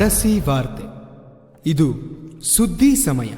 ಅರಸಿ ವಾರ್ತೆ. ಇದು ಸುದ್ದಿ ಸಮಯ.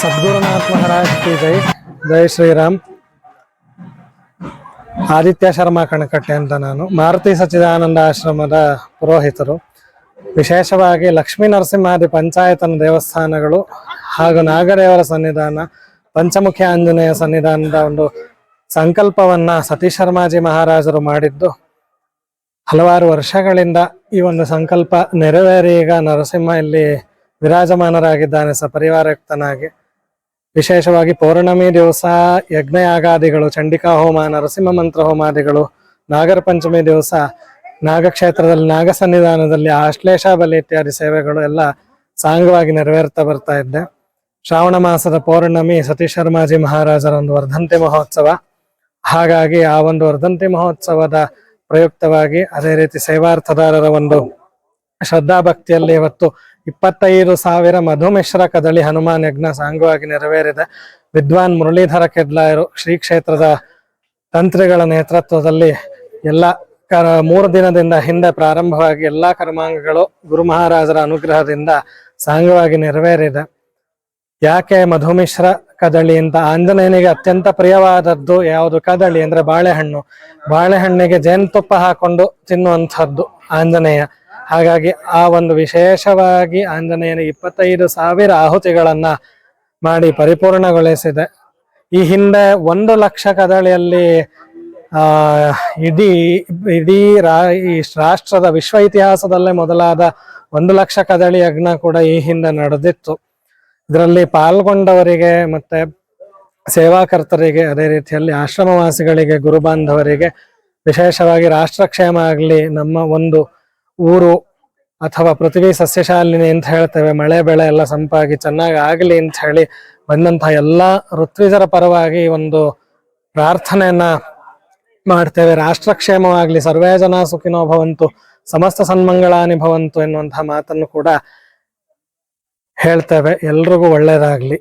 सद्गुरुनाथ महाराज की जय. जय ಶ್ರೀರಾಮ್. ಆದಿತ್ಯ ಶರ್ಮಾ ಕಣಕಟ್ಟೆ ಅಂತ ನಾನು ಮಾರುತಿ ಸಚ್ಚಿದಾನಂದ ಆಶ್ರಮದ ಪುರೋಹಿತರು. ವಿಶೇಷವಾಗಿ ಲಕ್ಷ್ಮೀ ನರಸಿಂಹಾದಿ ಪಂಚಾಯತನ ದೇವಸ್ಥಾನಗಳು ಹಾಗೂ ನಾಗದೇವರ ಸನ್ನಿಧಾನ, ಪಂಚಮುಖಿ ಆಂಜನೇಯ ಸನ್ನಿಧಾನದ ಒಂದು ಸಂಕಲ್ಪವನ್ನ ಸತೀಶ್ ಶರ್ಮಾಜಿ ಮಹಾರಾಜರು ಮಾಡಿದ್ದು ಹಲವಾರು ವರ್ಷಗಳಿಂದ ಈ ಒಂದು ಸಂಕಲ್ಪ ನೆರವೇರಿ ಈಗ ನರಸಿಂಹ ಇಲ್ಲಿ ವಿರಾಜಮಾನರಾಗಿದ್ದಾನೆ ಸಪರಿವಾರಯುಕ್ತನಾಗಿ. ವಿಶೇಷವಾಗಿ ಪೌರ್ಣಮಿ ದಿವಸ ಯಜ್ಞಯಾಗಾದಿಗಳು, ಚಂಡಿಕಾ ಹೋಮ, ನರಸಿಂಹ ಮಂತ್ರ ಹೋಮಾದಿಗಳು, ನಾಗರ ಪಂಚಮಿ ದಿವಸ ನಾಗಕ್ಷೇತ್ರದಲ್ಲಿ ನಾಗ ಸನ್ನಿಧಾನದಲ್ಲಿ ಆಶ್ಲೇಷ ಬಲಿ ಇತ್ಯಾದಿ ಸೇವೆಗಳು ಎಲ್ಲ ಸಾಂಗವಾಗಿ ನೆರವೇರ್ತಾ ಬರ್ತಾ ಇದ್ದೆ. ಶ್ರಾವಣ ಮಾಸದ ಪೌರ್ಣಮಿ ಸತೀಶ್ ಶರ್ಮಾಜಿ ಮಹಾರಾಜರ ಒಂದು ವರ್ಧಂತಿ ಮಹೋತ್ಸವ. ಹಾಗಾಗಿ ಆ ಒಂದು ವರ್ಧಂತಿ ಮಹೋತ್ಸವದ ಪ್ರಯುಕ್ತವಾಗಿ ಅದೇ ರೀತಿ ಸೇವಾರ್ಥದಾರರ ಒಂದು ಶ್ರದ್ಧಾಭಕ್ತಿಯಲ್ಲಿ ಇವತ್ತು 25,000 ಮಧುಮಿಶ್ರ ಕದಳಿ ಹನುಮಾನ್ ಯಜ್ಞ ಸಾಂಗವಾಗಿ ನೆರವೇರಿದೆ. ವಿದ್ವಾನ್ ಮುರಳೀಧರ ಕೆಡ್ಲಾಯರು ಶ್ರೀ ಕ್ಷೇತ್ರದ ತಂತ್ರಿಗಳ ನೇತೃತ್ವದಲ್ಲಿ ಎಲ್ಲ 3 ದಿನದಿಂದ ಹಿಂದೆ ಪ್ರಾರಂಭವಾಗಿ ಎಲ್ಲಾ ಕರ್ಮಾಂಗಗಳು ಗುರು ಮಹಾರಾಜರ ಅನುಗ್ರಹದಿಂದ ಸಾಂಗವಾಗಿ ನೆರವೇರಿದೆ. ಯಾಕೆ ಮಧುಮಿಶ್ರ ಕದಳಿ ಅಂತ? ಆಂಜನೇಯನಿಗೆ ಅತ್ಯಂತ ಪ್ರಿಯವಾದದ್ದು ಯಾವುದು? ಕದಳಿ ಅಂದ್ರೆ ಬಾಳೆಹಣ್ಣು. ಬಾಳೆಹಣ್ಣಿಗೆ ಜೇನುತುಪ್ಪ ಹಾಕೊಂಡು ತಿನ್ನುವಂಥದ್ದು ಆಂಜನೇಯ. ಹಾಗಾಗಿ ಆ ಒಂದು ವಿಶೇಷವಾಗಿ ಆಂಜನೇಯನಿಗೆ 25,000 ಆಹುತಿಗಳನ್ನ ಮಾಡಿ ಪರಿಪೂರ್ಣಗೊಳಿಸಿದೆ. ಈ ಹಿಂದೆ 1 ಲಕ್ಷ ಕದಳಿಯಲ್ಲಿ ಇಡೀ ಈ ರಾಷ್ಟ್ರದ ವಿಶ್ವ ಇತಿಹಾಸದಲ್ಲೇ ಮೊದಲಾದ 1 ಲಕ್ಷ ಕದಳಿ ಯಜ್ಞ ಕೂಡ ಈ ಹಿಂದೆ ನಡೆದಿತ್ತು. ಇದರಲ್ಲಿ ಪಾಲ್ಗೊಂಡವರಿಗೆ ಮತ್ತೆ ಸೇವಾಕರ್ತರಿಗೆ, ಅದೇ ರೀತಿಯಲ್ಲಿ ಆಶ್ರಮವಾಸಿಗಳಿಗೆ, ಗುರುಬಾಂಧವರಿಗೆ, ವಿಶೇಷವಾಗಿ ರಾಷ್ಟ್ರಕ್ಷೇಮ ಆಗಲಿ, ನಮ್ಮ ಒಂದು ಊರು ಅಥವಾ ಪೃಥ್ವಿ ಸಸ್ಯಶಾಲಿನಿ ಅಂತ ಹೇಳ್ತೇವೆ, ಮಳೆ ಬೆಳೆ ಎಲ್ಲ ಸಂಪಾಗಿ ಚೆನ್ನಾಗಿ ಆಗಲಿ ಅಂತ ಹೇಳಿ ಬಂದಂತಹ ಎಲ್ಲಾ ಋತ್ವಿಜರ ಪರವಾಗಿ ಒಂದು ಪ್ರಾರ್ಥನೆಯನ್ನ ಮಾಡ್ತೇವೆ. ರಾಷ್ಟ್ರಕ್ಷೇಮವಾಗ್ಲಿ, ಸರ್ವೇ ಜನ ಸುಖಿನೋ ಭವಂತು, ಸಮಸ್ತ ಸನ್ಮಂಗಳಾನಿ ಭವಂತು ಎನ್ನುವಂತಹ ಮಾತನ್ನು ಕೂಡ ಹೇಳ್ತೇವೆ. ಎಲ್ರಿಗೂ ಒಳ್ಳೇದಾಗ್ಲಿ.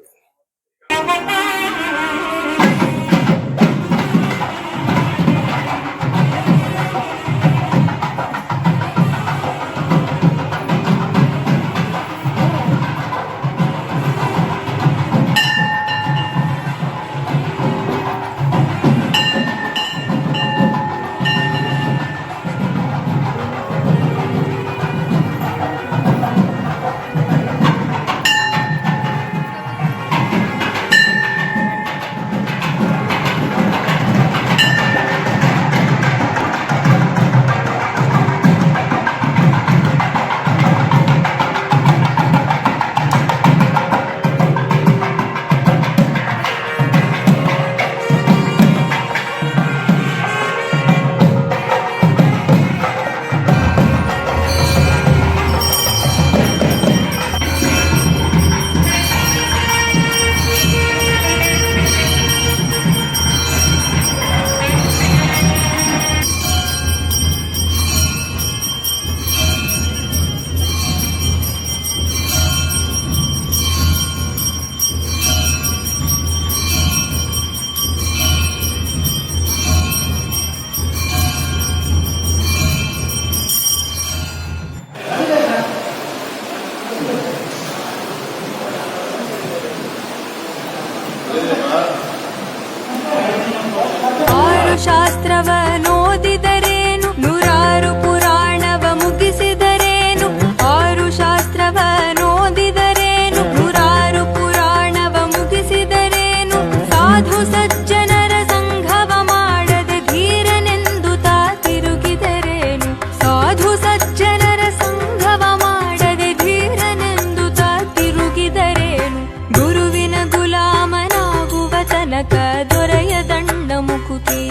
ಶಾಸ್ತ್ರವನೋದಿದರೇನು, 100 ಪುರಾಣವ ಮುಗಿಸಿದರೇನು. 6 ಶಾಸ್ತ್ರವನೋದಿದರೇನು, 100 ಪುರಾಣವ ಮುಗಿಸಿದರೇನು. ಸಾಧು ಸಜ್ಜನರ ಸಂಘವ ಮಾಡದೆ ಧೀರನೆಂದು ತಾ ತಿರುಗಿದರೇನು. ಸಾಧು ಸಜ್ಜನರ ಸಂಘವ ಮಾಡದೆ ಧೀರನೆಂದು ತಾ ತಿರುಗಿದರೇನು. ಗುರುವಿನ ಗುಲಾಮನಾಗುವ ತನಕ ದೊರೆಯ ದಂಡ ಮುಕುತಿ.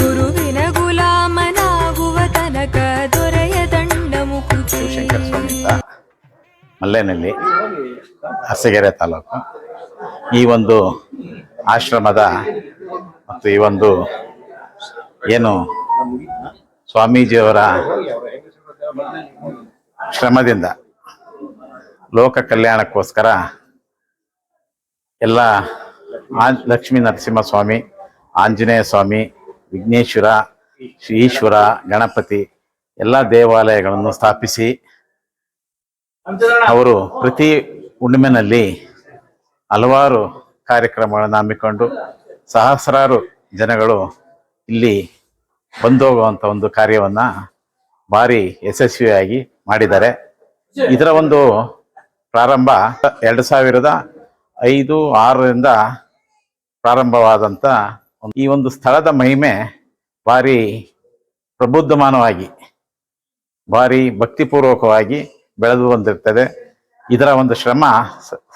ಗುರುವಿನ ಗುಲಾಮನಾಗುವ ತನಕ ದೊರೆಯ ದಂಡ ಮುಕುತಿ. ಶಿವಶಂಕರ ಸ್ವಾಮಿ ಅಂತ ಮಲ್ಲೇನಹಳ್ಳಿ, ಅರಸೀಕೆರೆ ತಾಲೂಕು. ಈ ಒಂದು ಆಶ್ರಮದ ಮತ್ತು ಈ ಒಂದು ಏನು ಸ್ವಾಮೀಜಿಯವರ ಶ್ರಮದಿಂದ ಲೋಕ ಕಲ್ಯಾಣಕ್ಕೋಸ್ಕರ ಎಲ್ಲ ಲಕ್ಷ್ಮೀ ನರಸಿಂಹಸ್ವಾಮಿ, ಆಂಜನೇಯ ಸ್ವಾಮಿ, ವಿಘ್ನೇಶ್ವರ, ಈಶ್ವರ, ಗಣಪತಿ ಎಲ್ಲ ದೇವಾಲಯಗಳನ್ನು ಸ್ಥಾಪಿಸಿ ಅವರು ಪ್ರತಿ ಹುಣ್ಣಿಮೆನಲ್ಲಿ ಹಲವಾರು ಕಾರ್ಯಕ್ರಮಗಳನ್ನು ಹಮ್ಮಿಕೊಂಡು ಸಹಸ್ರಾರು ಜನಗಳು ಇಲ್ಲಿ ಬಂದೋಗುವಂಥ ಒಂದು ಕಾರ್ಯವನ್ನ ಭಾರಿ ಯಶಸ್ವಿಯಾಗಿ ಮಾಡಿದ್ದಾರೆ. ಇದರ ಒಂದು ಪ್ರಾರಂಭ 2005-6ರಿಂದ ಪ್ರಾರಂಭವಾದಂಥ ಈ ಒಂದು ಸ್ಥಳದ ಮಹಿಮೆ ಭಾರಿ ಪ್ರಬುದ್ಧಮಾನವಾಗಿ, ಭಾರಿ ಭಕ್ತಿಪೂರ್ವಕವಾಗಿ ಬೆಳೆದು ಬಂದಿರ್ತದೆ. ಇದರ ಒಂದು ಶ್ರಮ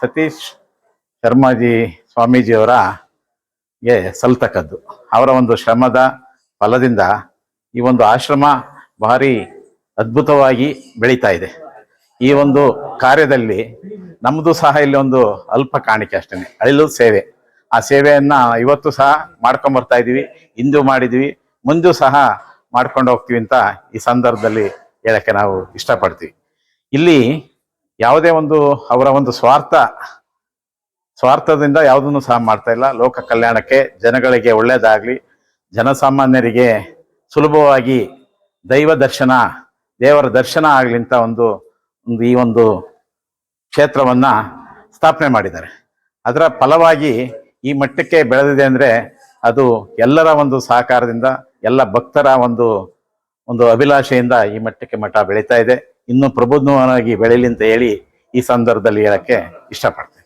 ಸತೀಶ್ ಶರ್ಮಾಜಿ ಸ್ವಾಮೀಜಿಯವರಿಗೆ ಸಲ್ತಕ್ಕದ್ದು. ಅವರ ಒಂದು ಶ್ರಮದ ಫಲದಿಂದ ಈ ಒಂದು ಆಶ್ರಮ ಭಾರಿ ಅದ್ಭುತವಾಗಿ ಬೆಳೀತಾ ಇದೆ. ಈ ಒಂದು ಕಾರ್ಯದಲ್ಲಿ ನಮ್ಮದು ಸಹ ಇಲ್ಲಿ ಒಂದು ಅಲ್ಪ ಕಾಣಿಕೆ ಅಷ್ಟೇ, ಅಳಿಲು ಸೇವೆ. ಆ ಸೇವೆಯನ್ನ ಇವತ್ತು ಸಹ ಮಾಡ್ಕೊಂಡ್ ಬರ್ತಾ ಇದೀವಿ, ಇಂದು ಮಾಡಿದ್ವಿ, ಮುಂದೂ ಸಹ ಮಾಡ್ಕೊಂಡು ಹೋಗ್ತೀವಿ ಅಂತ ಈ ಸಂದರ್ಭದಲ್ಲಿ ಹೇಳಕ್ಕೆ ನಾವು ಇಷ್ಟಪಡ್ತೀವಿ. ಇಲ್ಲಿ ಯಾವುದೇ ಒಂದು ಅವರ ಒಂದು ಸ್ವಾರ್ಥದಿಂದ ಯಾವುದನ್ನು ಸಹ ಮಾಡ್ತಾ ಇಲ್ಲ. ಲೋಕ ಕಲ್ಯಾಣಕ್ಕೆ, ಜನಗಳಿಗೆ ಒಳ್ಳೇದಾಗ್ಲಿ, ಜನಸಾಮಾನ್ಯರಿಗೆ ಸುಲಭವಾಗಿ ದೇವರ ದರ್ಶನ ಆಗ್ಲಿ ಅಂತ ಈ ಒಂದು ಕ್ಷೇತ್ರವನ್ನ ಸ್ಥಾಪನೆ ಮಾಡಿದ್ದಾರೆ. ಅದರ ಫಲವಾಗಿ ಈ ಮಟ್ಟಕ್ಕೆ ಬೆಳೆದಿದೆ ಅಂದ್ರೆ ಅದು ಎಲ್ಲರ ಒಂದು ಸಹಕಾರದಿಂದ, ಎಲ್ಲ ಭಕ್ತರ ಒಂದು ಅಭಿಲಾಷೆಯಿಂದ ಈ ಮಟ್ಟಕ್ಕೆ ಮಠ ಬೆಳೀತಾ ಇದೆ. ಇನ್ನು ಪ್ರಬುದ್ಧವಾಗಿ ಬೆಳೀಲಿ ಅಂತ ಹೇಳಿ ಈ ಸಂದರ್ಭದಲ್ಲಿ ಹೇಳಕ್ಕೆ ಇಷ್ಟಪಡ್ತೇನೆ.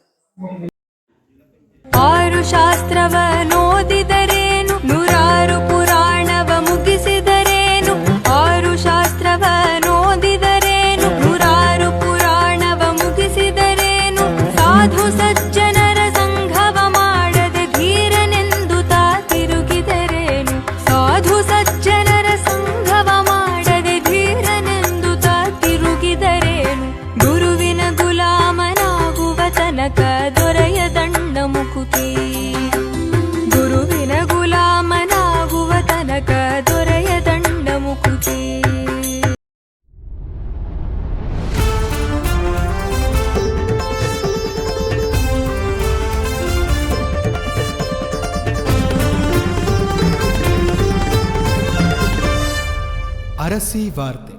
6 ಶಾಸ್ತ್ರವನೋದಿದರೇನು, 100 ಪುರಾಣವ ಮುಗಿಸಿದರೇನು. 6 ಶಾಸ್ತ್ರವನೋದಿದರೇನು, 100 ಪುರಾಣವ ಮುಗಿಸಿದರೇನು. ಸಾಧು ಸಜ್ಜನರ ಸಂಘವ ಮಾಡದೆ ಧೀರನೆಂದು ತಾ ತಿರುಗಿದರೇನು. ಸಾಧು ಸಜ್ಜನರ ಸಂಘವ ಮಾಡದೆ ಧೀರನೆಂದು ತಾ ತಿರುಗಿದರೇನು. ಗುರುವಿನ ಗುಲಾಮನಾಗುವ ತನಕ ದೊರೆಯ ದಂಡ ಮುಕುತಿ. ಗುರುವಿನ ಗುಲಾಮನಾಗುವ ತನಕ ದೊರೆಯ ದಂಡ ಮುಕುತಿ. ಅರಸಿ ವಾರ್ತೆ.